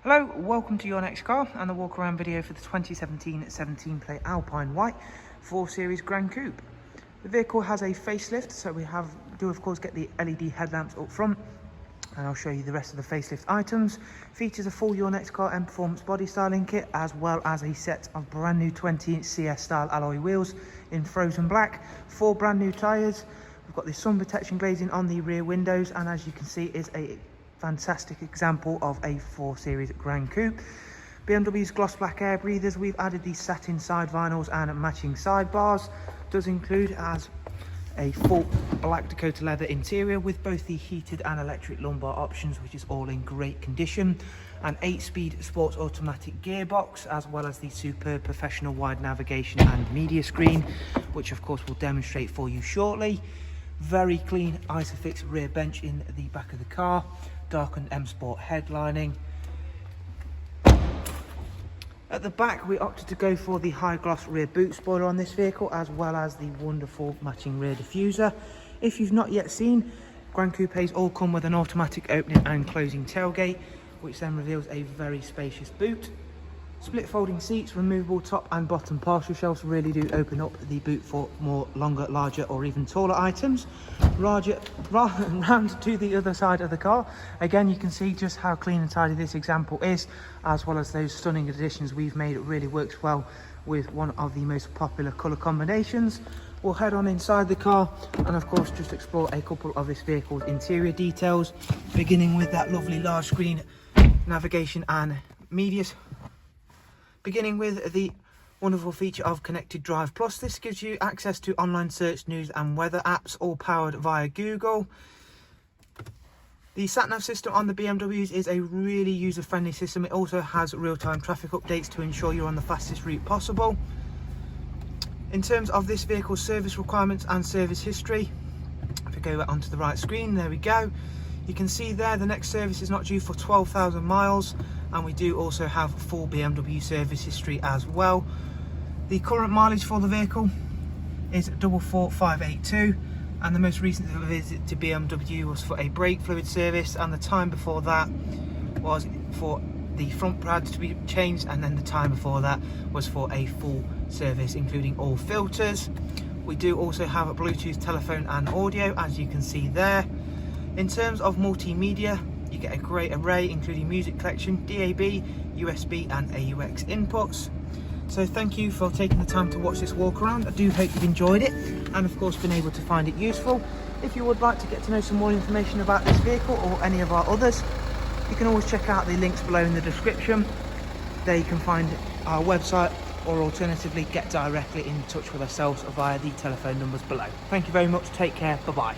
Hello, welcome to your next car and the walk around video for the 2017 17 plate Alpine White 4 Series Gran Coupe. The vehicle has a facelift, so we do of course get the LED headlamps up front, and I'll show you the rest of the facelift items. Features a full Your Next Car Mperformance body styling kit, as well as a set of brand new 20-inch CS style alloy wheels in frozen black, 4 brand new tyres. We've got the sun protection glazing on the rear windows, and as you can see is a fantastic example of a 4 Series Gran Coupe. BMW's gloss black air breathers, we've added these satin side vinyls and matching sidebars. Does include as a full black Dakota leather interior with both the heated and electric lumbar options, which is all in great condition. An 8-speed sports automatic gearbox, as well as the superb professional wide navigation and media screen, which of course we'll demonstrate for you shortly. Very clean Isofix rear bench in the back of the car. Darkened M Sport headlining. At the back we opted to go for the high gloss rear boot spoiler on this vehicle, as well as the wonderful matching rear diffuser. If you've not yet seen, Gran Coupes all come with an automatic opening and closing tailgate, which then reveals a very spacious boot. Split folding seats, removable top and bottom partial shelves really do open up the boot for more longer, larger or even taller items. Round to the other side of the car, again you can see just how clean and tidy this example is, as well as those stunning additions we've made. It really works well with one of the most popular colour combinations. We'll head on inside the car and of course just explore a couple of this vehicle's interior details, beginning with that lovely large screen navigation and media. Beginning with the wonderful feature of Connected Drive Plus. This gives you access to online search, news and weather apps, all powered via Google. The sat-nav system on the BMWs is a really user-friendly system. It also has real-time traffic updates to ensure you're on the fastest route possible. In terms of this vehicle's service requirements and service history, if we go back onto the right screen, there we go. You can see there the next service is not due for 12,000 miles, and we do also have full BMW service history as well. The current mileage for the vehicle is 44582, and the most recent visit to BMW was for a brake fluid service, and the time before that was for the front pads to be changed, and then the time before that was for a full service including all filters. We do also have a Bluetooth telephone and audio, as you can see there. In terms of multimedia, you get a great array including music collection, DAB, USB and AUX inputs. So thank you for taking the time to watch this walk around. I do hope you've enjoyed it and of course been able to find it useful. If you would like to get to know some more information about this vehicle or any of our others, you can always check out the links below in the description. There you can find our website, or alternatively get directly in touch with ourselves via the telephone numbers below. Thank you very much, take care, bye bye.